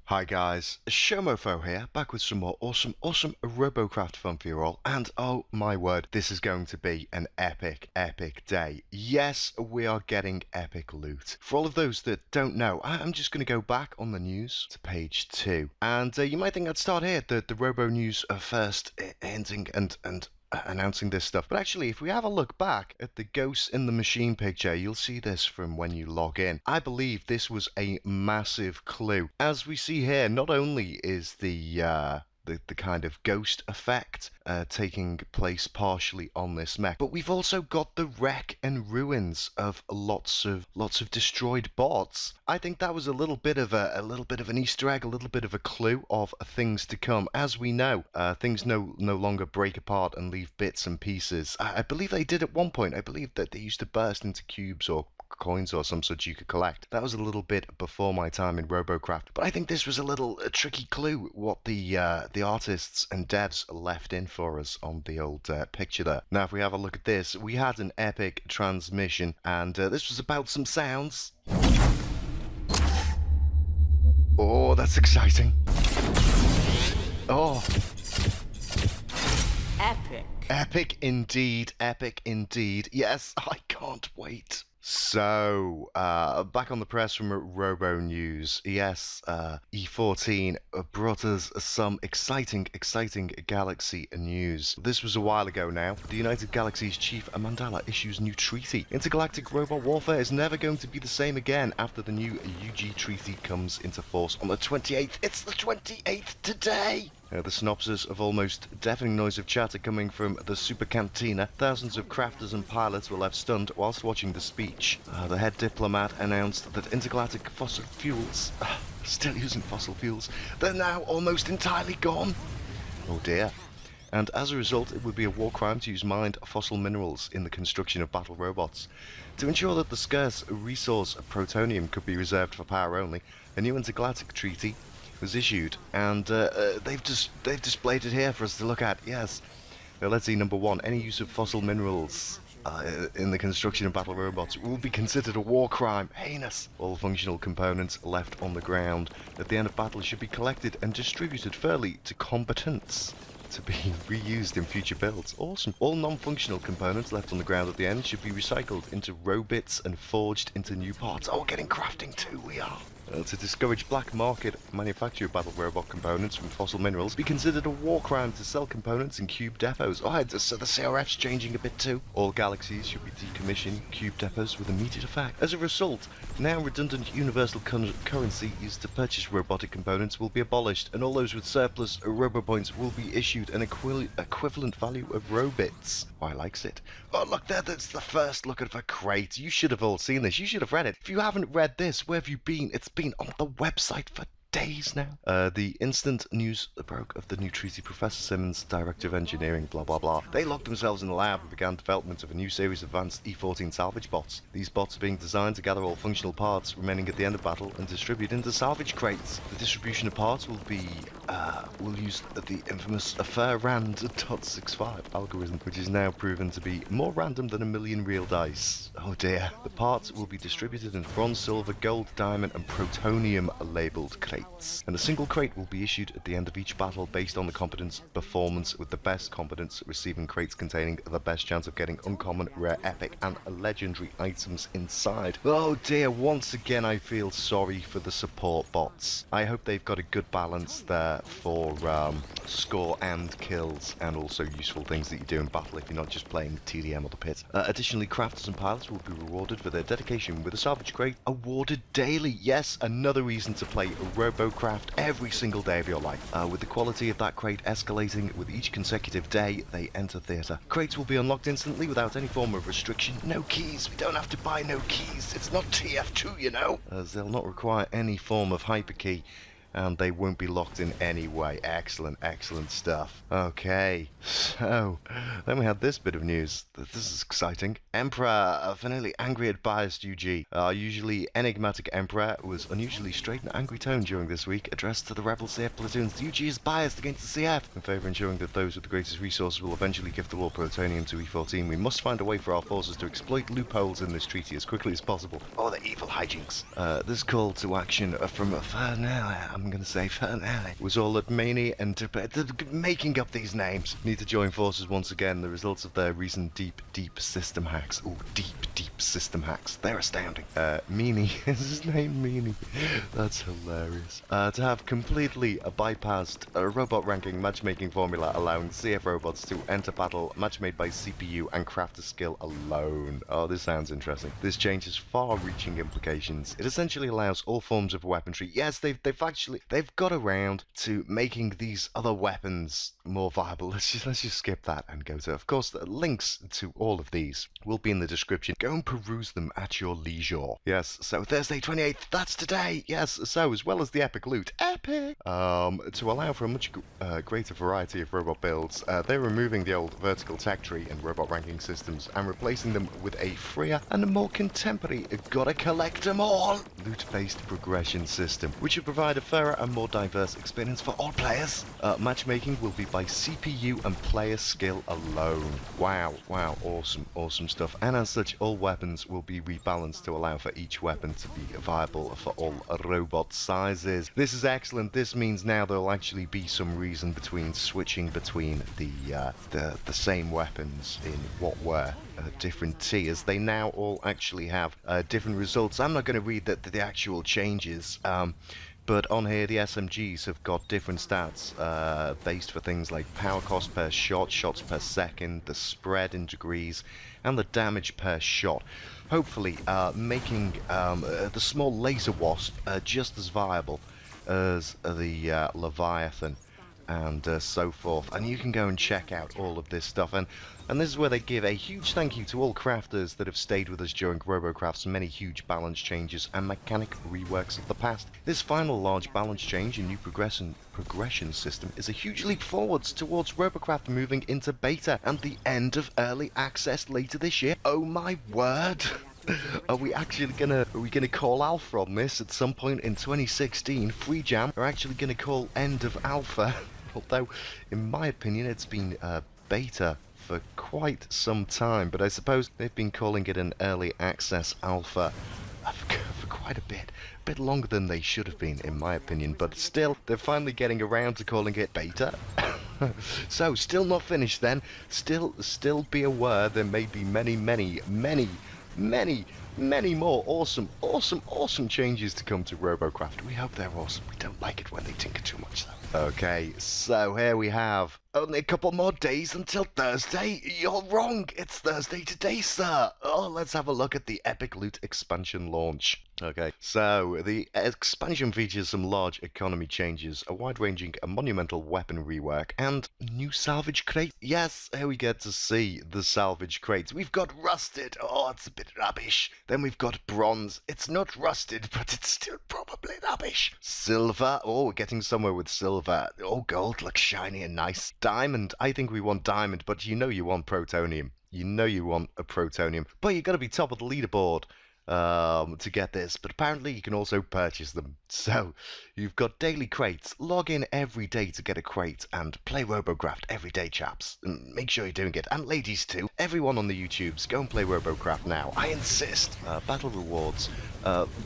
Hi guys, Mofo here, back with some more awesome Robocraft fun for you all, and oh my word, this is going to be an epic day. Yes, we are getting epic loot. For all of those that don't know, I'm just going to go back on the news to page 2, and you might think I'd start here, the Robonews first hinting and announcing this stuff. But actually, if we have a look back at the Ghost in the Machine picture, you'll see this from when you log in. I believe this was a massive clue. As we see here, not only is the kind of ghost effect taking place partially on this mech, but we've also got the wreck and ruins of lots of destroyed bots. I think that was a little bit of an Easter egg, a little bit of a clue of things to come. As we know, things no longer break apart and leave bits and pieces. I believe they did at one point. I believe that they used to burst into cubes or coins or some such you could collect. That was a little bit before my time in Robocraft, but I think this was a little tricky clue what the artists and devs left in for us on the old picture there. Now if we have a look at this, we had an epic transmission, and this was about some sounds. Oh, that's exciting. Oh, epic indeed, yes, I can't wait. So, back on the press from Robonews, yes, E14 brought us some exciting Galaxy news. This was a while ago now. The United Galaxy's chief Amandala issues new treaty. Intergalactic robot warfare is never going to be the same again after the new UG treaty comes into force on the 28th. It's the 28th today! The synopsis of almost deafening noise of chatter coming from the Super Cantina. Thousands of crafters and pilots were left stunned whilst watching the speech. The head diplomat announced that intergalactic fossil fuels, still using fossil fuels, they're now almost entirely gone. Oh dear. And as a result, it would be a war crime to use mined fossil minerals in the construction of battle robots. To ensure that the scarce resource of protonium could be reserved for power only, a new intergalactic treaty was issued, and they've displayed it here for us to look at. Yes. Now, let's see. Number 1, any use of fossil minerals in the construction of battle robots will be considered a war crime. Heinous. All functional components left on the ground at the end of battle should be collected and distributed fairly to combatants to be reused in future builds. Awesome. All non-functional components left on the ground at the end should be recycled into robits and forged into new parts. Oh, we're getting crafting too, we are. To discourage black market manufacture of battle robot components from fossil minerals, be considered a war crime to sell components in cube depots. Oh, so the CRF's changing a bit too. All galaxies should be decommissioned cube depots with immediate effect. As a result, now redundant universal currency used to purchase robotic components will be abolished, and all those with surplus robopoints will be issued an equivalent value of robits. Oh, I likes it. Oh, look there, that's the first look at a crate. You should have all seen this. You should have read it. If you haven't read this, where have you been? It's been on the website for days now. The instant news broke of the new treaty, Professor Simmons, Director of Engineering, blah blah blah. They locked themselves in the lab and began development of a new series of advanced E14 salvage bots. These bots are being designed to gather all functional parts remaining at the end of battle and distribute into salvage crates. The distribution of parts will use the infamous Fairrand.65 algorithm, which is now proven to be more random than a million real dice. Oh dear. The parts will be distributed in bronze, silver, gold, diamond and protonium labelled crates. And a single crate will be issued at the end of each battle based on the competence performance, with the best competence receiving crates containing the best chance of getting uncommon, rare, epic and legendary items inside. Oh dear, once again I feel sorry for the support bots. I hope they've got a good balance there for score and kills, and also useful things that you do in battle if you're not just playing TDM or the pit. Additionally, crafters and pilots will be rewarded for their dedication with a salvage crate awarded daily. Yes, another reason to play Robocraft every single day of your life, with the quality of that crate escalating with each consecutive day they enter theatre. Crates will be unlocked instantly without any form of restriction. No keys, we don't have to buy no keys, it's not TF2, you know, as they'll not require any form of hyperkey, and they won't be locked in any way. Excellent stuff. Okay, so then we had this bit of news. This is exciting. Emperor finally angry at biased UG. Our usually enigmatic Emperor was unusually straight and angry tone during this week, addressed to the rebel CF platoons. The UG is biased against the CF. In favour of ensuring that those with the greatest resources will eventually give the war plutonium to E14, we must find a way for our forces to exploit loopholes in this treaty as quickly as possible. Oh, the evil hijinks. This call to action from I'm going to say it was all at Mania and making up these names. Need to join forces once again. The results of their recent deep system hacks. Oh, deep system hacks. They're astounding. Meanie. Is his name Meanie? That's hilarious. To have completely bypassed a robot ranking matchmaking formula allowing CF robots to enter battle match made by CPU and crafter skill alone. Oh, this sounds interesting. This change has far-reaching implications. It essentially allows all forms of weaponry. Yes, they've got around to making these other weapons more viable. Let's just skip that and go to. Of course, the links to all of these will be in the description. Go and peruse them at your leisure. Yes. So Thursday 28th. That's today. Yes. So as well as the epic loot, epic. To allow for a much greater variety of robot builds, they're removing the old vertical tech tree and robot ranking systems and replacing them with a freer and a more contemporary gotta collect them all loot-based progression system, which will provide a fairer and more diverse experience for all players. Matchmaking will be by CPU and player skill alone. Wow, awesome stuff. And as such, all weapons will be rebalanced to allow for each weapon to be viable for all robot sizes. This is excellent. This means now there'll actually be some reason between switching between the same weapons in what were different tiers. They now all actually have different results. I'm not going to read the actual changes, but on here the SMGs have got different stats based for things like power cost per shot, shots per second, the spread in degrees, and the damage per shot. Hopefully making the small laser wasp just as viable as the Leviathan and so forth. And you can go and check out all of this stuff, and this is where they give a huge thank you to all crafters that have stayed with us during Robocraft's many huge balance changes and mechanic reworks of the past. This final large balance change and new progression system is a huge leap forwards towards Robocraft moving into beta and the end of early access later this year. Oh my word! Are we gonna call alpha on this at some point in 2016? Free Jam are actually gonna call end of alpha, although in my opinion it's been beta for quite some time, but I suppose they've been calling it an early access alpha for quite a bit longer than they should have been, in my opinion, but still, they're finally getting around to calling it beta. So, still not finished then. Still be aware there may be many more awesome changes to come to Robocraft. We hope they're awesome. We don't like it when they tinker too much, though. Okay, so here we have only a couple more days until Thursday. You're wrong. It's Thursday today, sir. Oh, let's have a look at the Epic Loot expansion launch. Okay, so the expansion features some large economy changes, a wide-ranging and monumental weapon rework, and new salvage crates. Yes, here we get to see the salvage crates. We've got rusted. Oh, it's a bit rubbish. Then we've got bronze. It's not rusted, but it's still probably rubbish. Silver. Oh, we're getting somewhere with silver. Oh, gold looks shiny and nice. Diamond. I think we want diamond, but you know you want protonium. You know you want a protonium. But you got to be top of the leaderboard to get this, but apparently you can also purchase them. So you've got daily crates. Log in every day to get a crate and play Robocraft every day, chaps. And make sure you're doing it, and ladies too. Everyone on the YouTubes, go and play Robocraft now. I insist. Battle rewards.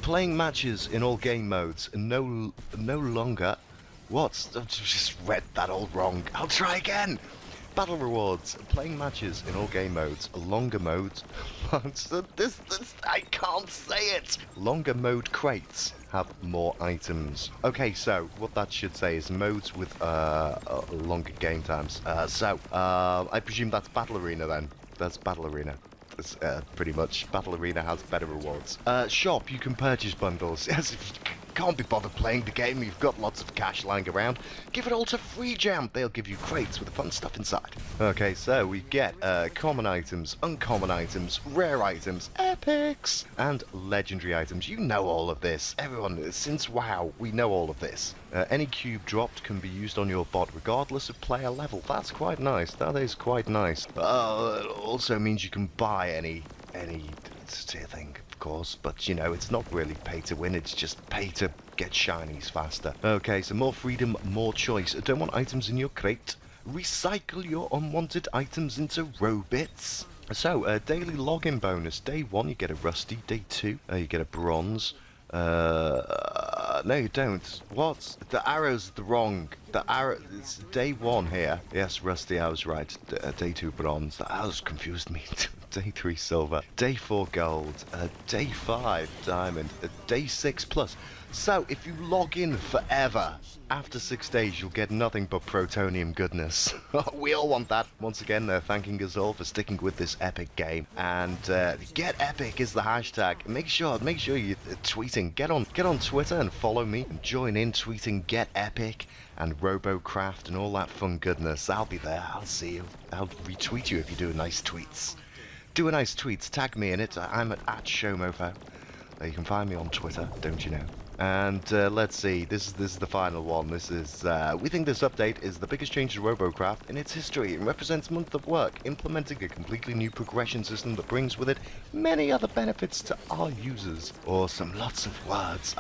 Playing matches in all game modes. No longer. What? I've just read that all wrong. I'll try again. Battle rewards, playing matches in all game modes, longer modes. I can't say it. Longer mode crates have more items. Okay, so what that should say is modes with longer game times. I presume that's Battle Arena then. That's Battle Arena. Pretty much. Battle Arena has better rewards. Shop, you can purchase bundles. Yes, if you can't be bothered playing the game, you've got lots of cash lying around, give it all to Free Jam. They'll give you crates with the fun stuff inside. Okay, so we get common items, uncommon items, rare items, epics, and legendary items. You know all of this. Everyone, since WoW, we know all of this. Any cube dropped can be used on your bot regardless of player level. That's quite nice. That is quite nice. It also means you can buy any thing, of course, but you know, it's not really pay to win, it's just pay to get shinies faster. Okay, so more freedom, more choice. Don't want items in your crate? Recycle your unwanted items into Robits. So, daily login bonus. Day 1 you get a rusty, day 2 you get a bronze, No, you don't. What? The arrow's the wrong. The arrow. It's day 1 here. Yes, Rusty, I was right. Day 2 bronze. The arrows confused me. Day 3 silver. Day 4 gold. Day 5 diamond. Day 6 plus. So, if you log in forever, after 6 days, you'll get nothing but protonium goodness. We all want that. Once again, they're thanking us all for sticking with this epic game. And get epic is the hashtag. Make sure you're tweeting. Get on Twitter and follow me and join in tweeting get epic and Robocraft and all that fun goodness. I'll be there. I'll see you. I'll retweet you if you do nice tweets. Do a nice tweet. Tag me in it. I'm at @showmofo. You can find me on Twitter, don't you know? And let's see, this is the final one. This is, we think this update is the biggest change to Robocraft in its history and represents a month of work, implementing a completely new progression system that brings with it many other benefits to our users. Awesome, lots of words.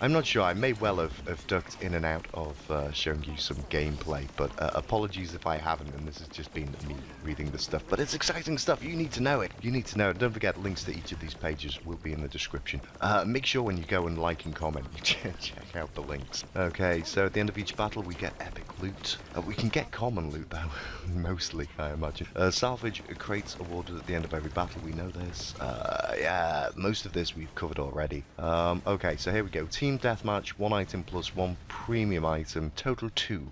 I'm not sure, I may well have ducked in and out of showing you some gameplay, but apologies if I haven't, and this has just been me reading the stuff. But it's exciting stuff, you need to know it. You need to know it. Don't forget, links to each of these pages will be in the description. Make sure when you go and like and comment, you check out the links. Okay, so at the end of each battle we get epic loot. We can get common loot though, mostly, I imagine. Salvage crates awarded at the end of every battle, we know this. Yeah, most of this we've covered already. Okay, so here we go. Team Deathmatch, 1 item plus 1 premium item, total 2.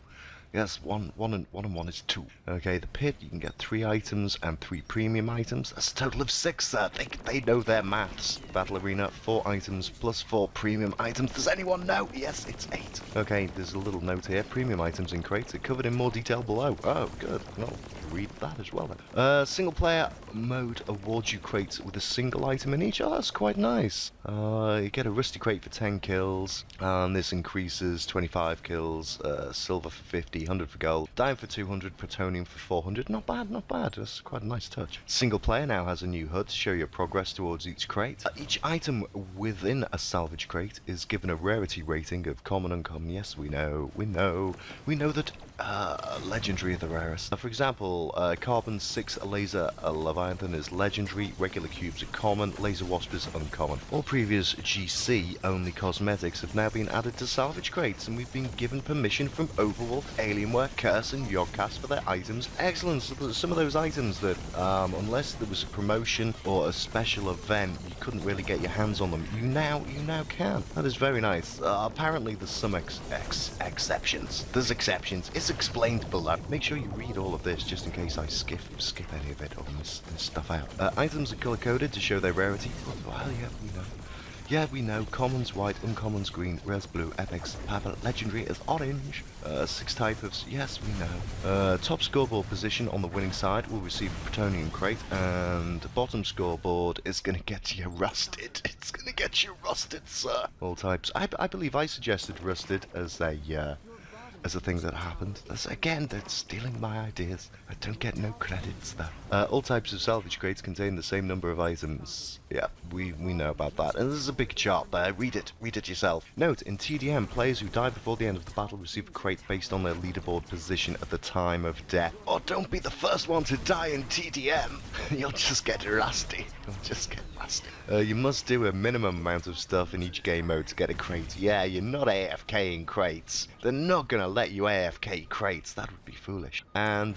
Yes, one and one is 2. Okay, the pit, you can get 3 items and 3 premium items. That's a total of 6, sir. They know their maths. Battle Arena, 4 items plus 4 premium items. Does anyone know? Yes, it's 8. Okay, there's a little note here. Premium items in crates are covered in more detail below. Oh, good. Well, read that as well then. Single player mode awards you crates with a single item in each. Oh, that's quite nice. You get a rusty crate for 10 kills. This increases 25 kills, silver for 50. 100 for gold, diamond for 200, plutonium for 400. Not bad, not bad. That's quite a nice touch. Single player now has a new HUD to show your progress towards each crate. Each item within a salvage crate is given a rarity rating of common, uncommon. Yes, we know that legendary are the rarest. For example, carbon 6 laser leviathan is legendary, regular cubes are common, laser wasp is uncommon. All previous GC only cosmetics have now been added to salvage crates, and we've been given permission from Overwolf, Alienware, Curse and Yogcast for their items. Excellent. So some of those items that, unless there was a promotion or a special event, you couldn't really get your hands on them. You now can. That is very nice. Apparently there's some exceptions. There's exceptions. It's explained below. Make sure you read all of this just in case I skip any of it or miss stuff out. Items are color-coded to show their rarity. Well, yeah, we know. Yeah, we know. Commons white, uncommons green, rares blue, epics purple, legendary is orange. 6 types. Yes, we know. Top scoreboard position on the winning side will receive a plutonium crate, and the bottom scoreboard is going to get you rusted. It's going to get you rusted, sir. All types. I believe I suggested rusted as a thing that happened. They're stealing my ideas. I don't get no credits though. All types of salvage crates contain the same number of items. Yeah, we know about that. And there's a big chart there. Read it yourself. Note, in TDM, players who die before the end of the battle receive a crate based on their leaderboard position at the time of death. Oh, don't be the first one to die in TDM. You'll just get rusty. You must do a minimum amount of stuff in each game mode to get a crate. Yeah, you're not AFKing crates. They're not gonna let you AFK crates. That would be foolish. And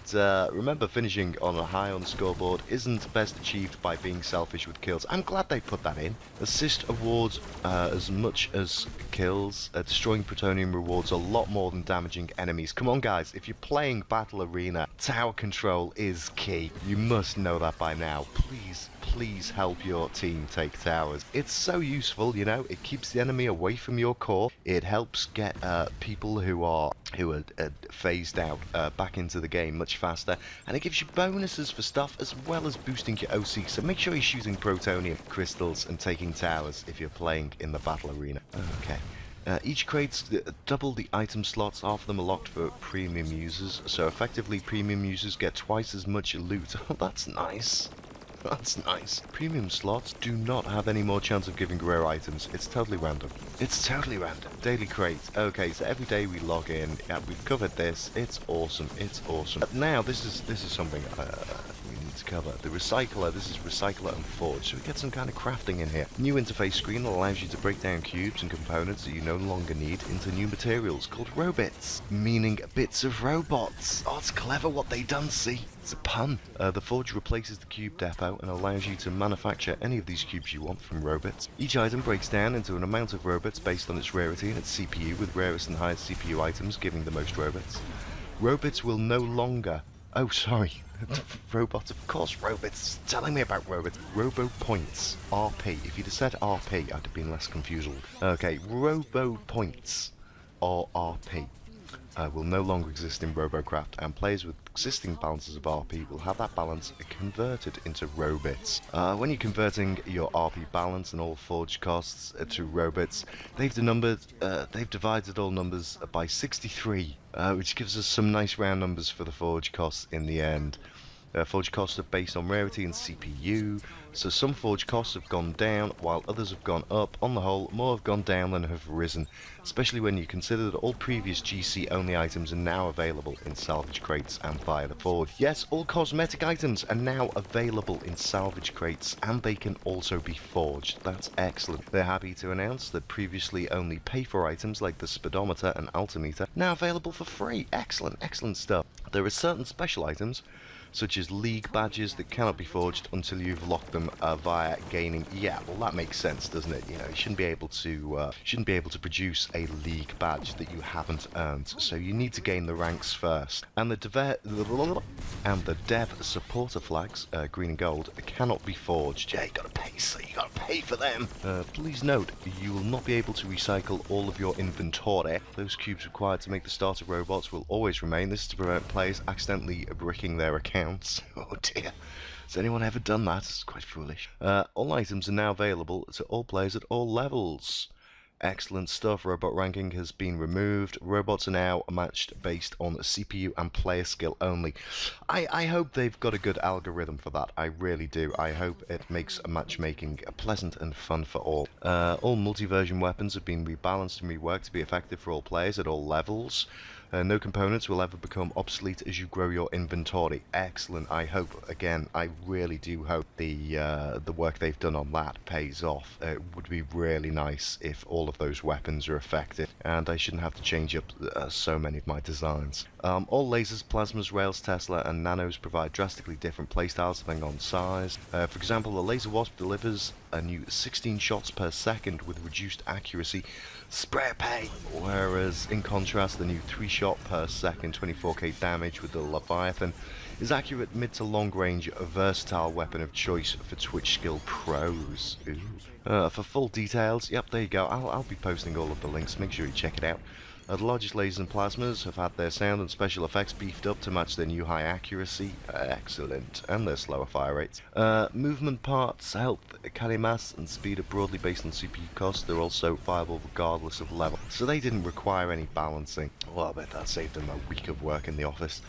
remember, finishing on a high on the scoreboard isn't best achieved by being selfish with kills. I'm glad they put that in. Assist awards as much as kills. Destroying plutonium rewards a lot more than damaging enemies. Come on, guys. If you're playing Battle Arena, tower control is key. You must know that by now. Please help your team take towers. It's so useful, you know. It keeps the enemy away from your core. It helps get people who are phased out back into the game much faster, and it gives you bonuses for stuff as well as boosting your OC. So make sure you're shooting plutonium crystals and taking towers if you're playing in the Battle Arena. Okay. Each crate's double the item slots. Half of them are locked for premium users, so effectively premium users get twice as much loot. Oh, that's nice. That's nice. Premium slots do not have any more chance of giving rare items. It's totally random. Daily crate. Okay, so every day we log in. Yeah, we've covered this. It's awesome. Now, this is something we need to cover. The recycler, this is recycler and forge, so we get some kind of crafting in here. New interface screen that allows you to break down cubes and components that you no longer need into new materials called robits, meaning bits of robots. Oh, it's clever what they done, see? It's a pun. The forge replaces the cube depot and allows you to manufacture any of these cubes you want from robots. Each item breaks down into an amount of robots based on its rarity and its CPU, with rarest and highest CPU items giving the most robots. Robots will no longer... Oh, sorry. Robots, of course, robots. Telling me about robots. Robo points. RP. If you'd have said RP, I'd have been less confused. Okay, Robo points, or RP. Will no longer exist in Robocraft, and players with existing balances of RP will have that balance converted into robits. When you're converting your RP balance and all forge costs to robits, they've divided all numbers by 63, which gives us some nice round numbers for the forge costs in the end. Forge costs are based on rarity and CPU, so some forge costs have gone down while others have gone up. On the whole, more have gone down than have risen, especially when you consider that all previous GC only items are now available in salvage crates and via the forge. Yes, all cosmetic items are now available in salvage crates, and they can also be forged. That's excellent. They're happy to announce that previously only pay for items like the speedometer and altimeter now available for free. Excellent, excellent stuff. There are certain special items such as league badges that cannot be forged until you've locked them via gaining. Yeah, well, that makes sense, doesn't it? You know, you shouldn't be able to produce a league badge that you haven't earned. So you need to gain the ranks first. And the dev supporter flags, green and gold, cannot be forged. Yeah, you gotta pay, so you gotta pay for them. Please note, you will not be able to recycle all of your inventory. Those cubes required to make the starter robots will always remain. This is to prevent players accidentally bricking their account. Oh dear. Has anyone ever done that? It's quite foolish. All items are now available to all players at all levels. Excellent stuff. Robot ranking has been removed. Robots are now matched based on CPU and player skill only. I hope they've got a good algorithm for that. I really do. I hope it makes matchmaking pleasant and fun for all. All multi-version weapons have been rebalanced and reworked to be effective for all players at all levels. No components will ever become obsolete as you grow your inventory. Excellent. I hope, again, I really do hope the work they've done on that pays off. It would be really nice if all of those weapons are effective, and I shouldn't have to change up so many of my designs. All lasers, plasmas, rails, Tesla, and nanos provide drastically different playstyles depending on size. For example, the Laser Wasp delivers a new 16 shots per second with reduced accuracy. Spray pay! Whereas, in contrast, the new 3-shot per second 24k damage with the Leviathan is accurate mid to long range, a versatile weapon of choice for Twitch skill pros. For full details, yep, there you go. I'll be posting all of the links. Make sure you check it out. The largest lasers and plasmas have had their sound and special effects beefed up to match their new high accuracy. Excellent. And their slower fire rates. Movement parts, health, carry mass, and speed are broadly based on CPU costs. They're also viable regardless of level, so they didn't require any balancing. Well, I bet that saved them a week of work in the office.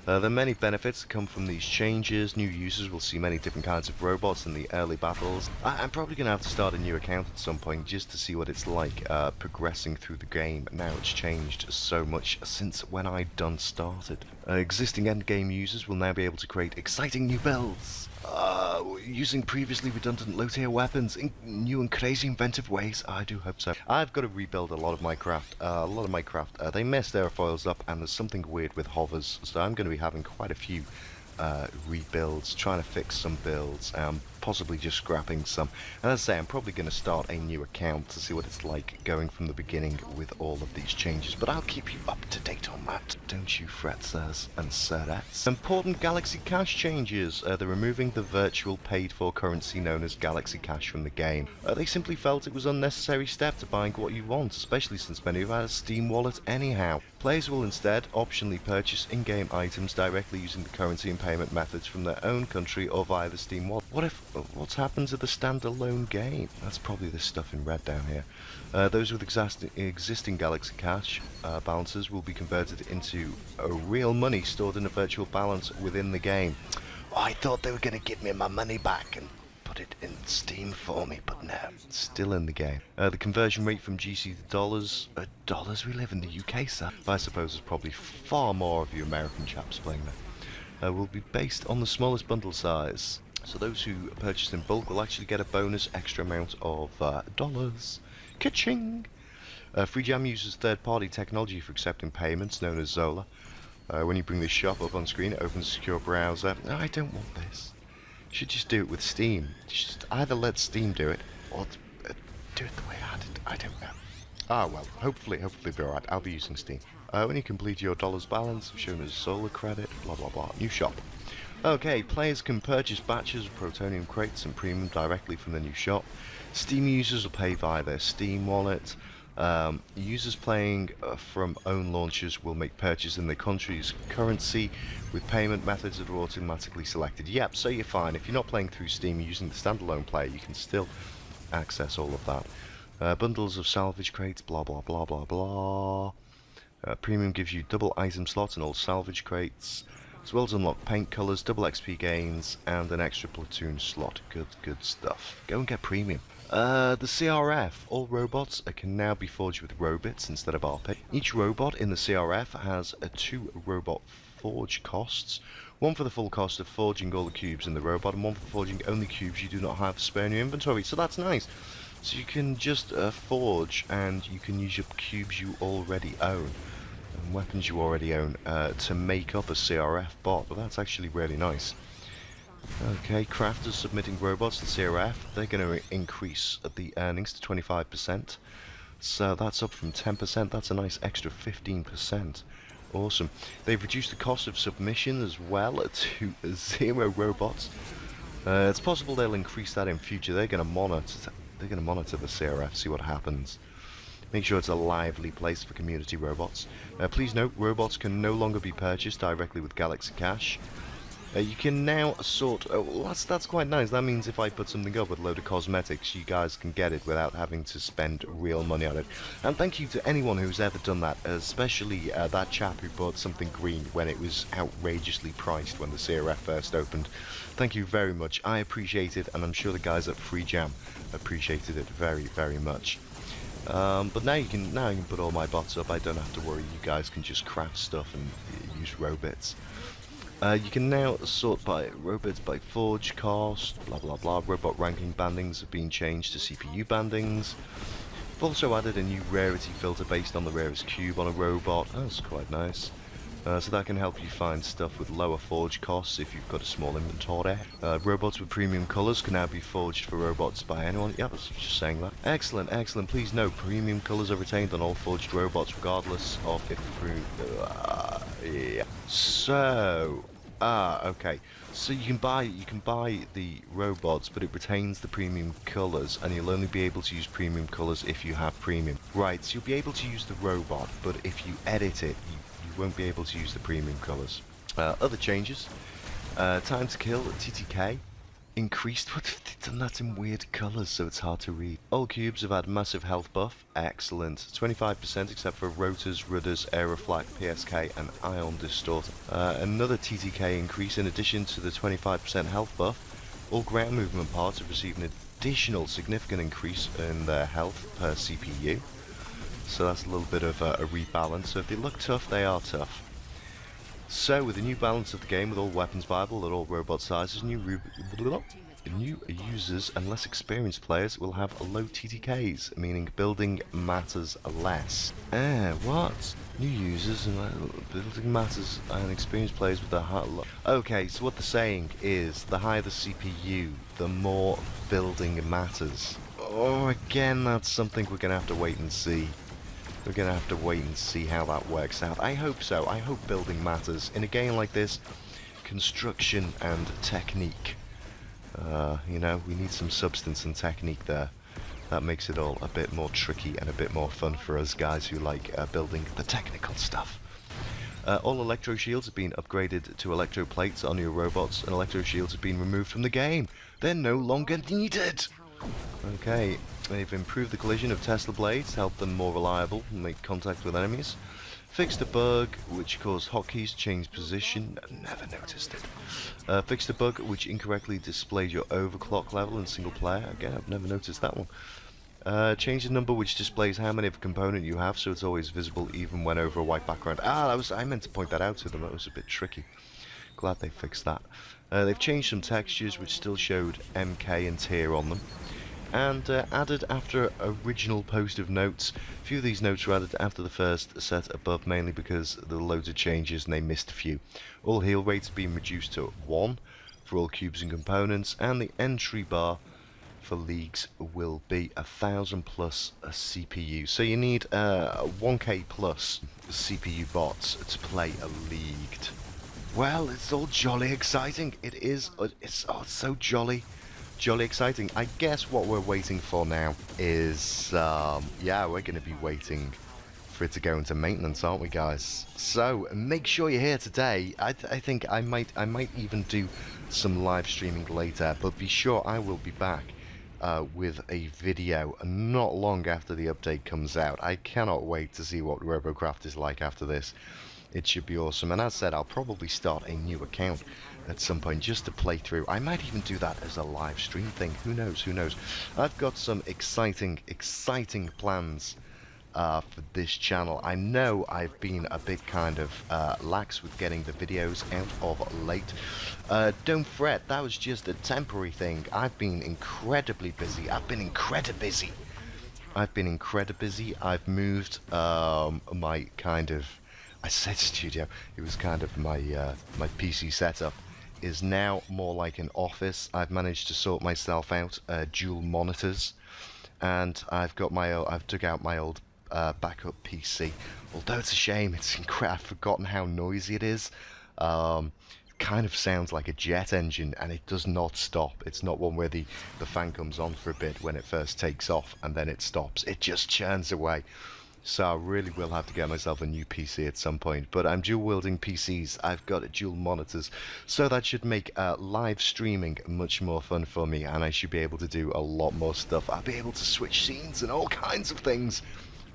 There are many benefits that come from these changes. New users will see many different kinds of robots in the early battles. I'm probably going to have to start a new account at some point just to see what it's like progressing through the game. Now it's changed so much since when I done started. Existing endgame users will now be able to create exciting new builds. Using previously redundant low-tier weapons in new and crazy inventive ways. I do hope so. I've got to rebuild a lot of my craft. They messed airfoils up, and there's something weird with hovers, so I'm going to be having quite a few rebuilds, trying to fix some builds, possibly just scrapping some. And as I say, I'm probably going to start a new account to see what it's like going from the beginning with all of these changes, but I'll keep you up to date on that. Don't you fret, sirs and sirettes. Important Galaxy Cash changes. They're removing the virtual paid-for currency known as Galaxy Cash from the game. They simply felt it was an unnecessary step to buying what you want, especially since many have had a Steam wallet anyhow. Players will instead optionally purchase in-game items directly using the currency and payment methods from their own country or via the Steam wallet. What's happened to the standalone game? That's probably this stuff in red down here. Those with existing Galaxy Cash balances will be converted into real money stored in a virtual balance within the game. Oh, I thought they were going to give me my money back and put it in Steam for me, but no, it's still in the game. The conversion rate from GC to dollars. Dollars? We live in the UK, sir. I suppose there's probably far more of you American chaps playing that. will be based on the smallest bundle size. So those who purchase in bulk will actually get a bonus extra amount of dollars. Ka-ching! Free Jam uses third-party technology for accepting payments, known as Zola. When you bring the shop up on screen, it opens a secure browser. No, I don't want this. You should just do it with Steam. Just either let Steam do it, or do it the way I did. I don't know. Ah, well, hopefully it'll be alright. I'll be using Steam. When you complete your dollars balance, shown as solar credit, blah blah blah. New shop. Okay, players can purchase batches of Protonium crates and premium directly from the new shop. Steam users will pay via their Steam wallet. Users playing from own launchers will make purchases in their country's currency with payment methods that are automatically selected. Yep, so you're fine. If you're not playing through Steam using the standalone player, you can still access all of that. Bundles of salvage crates, blah blah blah blah blah. Premium gives you double item slots in all salvage crates, as well as unlock paint colours, double XP gains, and an extra platoon slot. Good stuff. Go and get premium. The CRF. All robots can now be forged with Robits instead of RP. Each robot in the CRF has 2 robot forge costs. One for the full cost of forging all the cubes in the robot, and one for forging only cubes you do not have spare in your inventory. So that's nice. So you can just forge, and you can use up cubes you already own, and weapons you already own, to make up a CRF bot. But that's actually really nice. Okay, crafters submitting robots to CRF, they're going to increase the earnings to 25%. So that's up from 10%, that's a nice extra 15%. Awesome. They've reduced the cost of submission as well to 0 robots. It's possible they'll increase that in future. They're going to monitor the CRF, see what happens. Make sure it's a lively place for community robots. Please note, robots can no longer be purchased directly with Galaxy Cash. You can now sort... Oh, well, that's quite nice. That means if I put something up with a load of cosmetics, you guys can get it without having to spend real money on it. And thank you to anyone who's ever done that, especially that chap who bought something green when it was outrageously priced when the CRF first opened. Thank you very much. I appreciate it, and I'm sure the guys at Free Jam appreciated it very, very much. But now you can put all my bots up. I don't have to worry. You guys can just craft stuff and use Robits. You can now sort by robots by forge cost, blah blah blah. Robot ranking bandings have been changed to CPU bandings. We've also added a new rarity filter based on the rarest cube on a robot. That's quite nice. So that can help you find stuff with lower forge costs if you've got a small inventory. Robots with premium colours can now be forged for robots by anyone. Yep, I was just saying that. Excellent, excellent. Please note, premium colours are retained on all forged robots regardless of if yeah. So, okay. So you can buy the robots, but it retains the premium colours, and you'll only be able to use premium colours if you have premium. Right, so you'll be able to use the robot, but if you edit it, you won't be able to use the premium colours. Other changes. Time to kill, TTK. Increased, but they've done that in weird colours, so it's hard to read. All cubes have had massive health buff. Excellent. 25% except for rotors, rudders, aeroflak, PSK, and ion distorter. Another TTK increase in addition to the 25% health buff. All ground movement parts have received an additional significant increase in their health per CPU. So that's a little bit of a rebalance. So if they look tough, they are tough. So, with the new balance of the game, with all weapons viable at all robot sizes, new users and less experienced players will have low TTKs, meaning building matters less. What? New users and building matters and experienced players with a high... Okay, so what they're saying is, the higher the CPU, the more building matters. Oh, again, that's something we're going to have to wait and see. We're going to have to wait and see how that works out. I hope so. I hope building matters. In a game like this, construction and technique. You know, we need some substance and technique there. That makes it all a bit more tricky and a bit more fun for us guys who like building the technical stuff. All electro shields have been upgraded to electro plates on your robots, and electro shields have been removed from the game. They're no longer needed! Okay, they've improved the collision of Tesla blades to help them more reliable and make contact with enemies. Fixed a bug which caused hotkeys to change position. Never noticed it. Fixed a bug which incorrectly displayed your overclock level in single player. Again, I've never noticed that one. Change the number which displays how many of a component you have, so it's always visible even when over a white background. I meant to point that out to them. That was a bit tricky. Glad they fixed that. They've changed some textures which still showed MK and tier on them, and added after original post of notes. A few of these notes were added after the first set above, mainly because there were loads of changes and they missed a few. All heal rates have been reduced to 1 for all cubes and components, and the entry bar for leagues will be 1,000 plus a CPU. So you need 1k plus CPU bots to play a leagued. Well, it's all jolly exciting. It is. It's so jolly exciting. I guess what we're waiting for now is, yeah, we're going to be waiting for it to go into maintenance, aren't we, guys? So make sure you're here today. I think I might even do some live streaming later, but be sure I will be back with a video not long after the update comes out. I cannot wait to see what Robocraft is like after this. It should be awesome, and as said, I'll probably start a new account at some point just to play through. I might even do that as a live stream thing. Who knows? Who knows? I've got some exciting plans for this channel. I know I've been a bit kind of lax with getting the videos out of late. Don't fret, that was just a temporary thing. I've been incredibly busy. I've been incredibly busy. I've moved my kind of, I said studio, it was kind of my my PC setup is now more like an office. I've managed to sort myself out dual monitors, and I've got my I've took out my old backup PC. Although it's a shame, I've forgotten how noisy it is. Kind of sounds like a jet engine, and it does not stop. It's not one where the fan comes on for a bit when it first takes off and then it stops. It just churns away. So I really will have to get myself a new PC at some point. But I'm dual wielding PCs. I've got dual monitors, so that should make live streaming much more fun for me, and I should be able to do a lot more stuff. I'll be able to switch scenes and all kinds of things.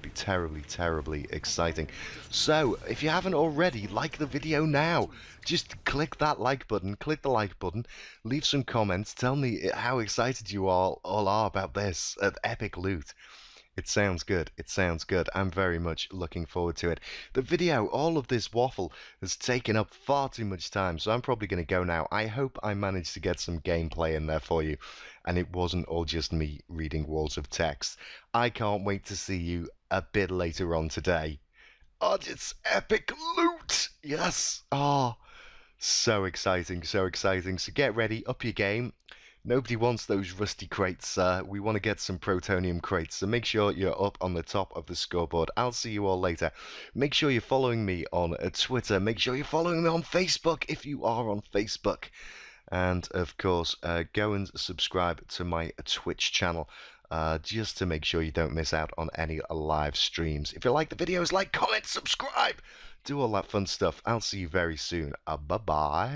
Be terribly exciting. So if you haven't already, like the video now. Just click that like button, click the like button, leave some comments, tell me how excited you all are about this epic loot. It sounds good. It sounds good. I'm very much looking forward to it. The video, all of this waffle, has taken up far too much time, so I'm probably going to go now. I hope I managed to get some gameplay in there for you, and it wasn't all just me reading walls of text. I can't wait to see you a bit later on today. Oh, it's epic loot! Yes! Oh, so exciting, so exciting. So get ready, up your game. Nobody wants those rusty crates. We want to get some protonium crates, so make sure you're up on the top of the scoreboard. I'll see you all later. Make sure you're following me on Twitter. Make sure you're following me on Facebook if you are on Facebook. And, of course, go and subscribe to my Twitch channel just to make sure you don't miss out on any live streams. If you like the videos, like, comment, subscribe. Do all that fun stuff. I'll see you very soon. Bye-bye.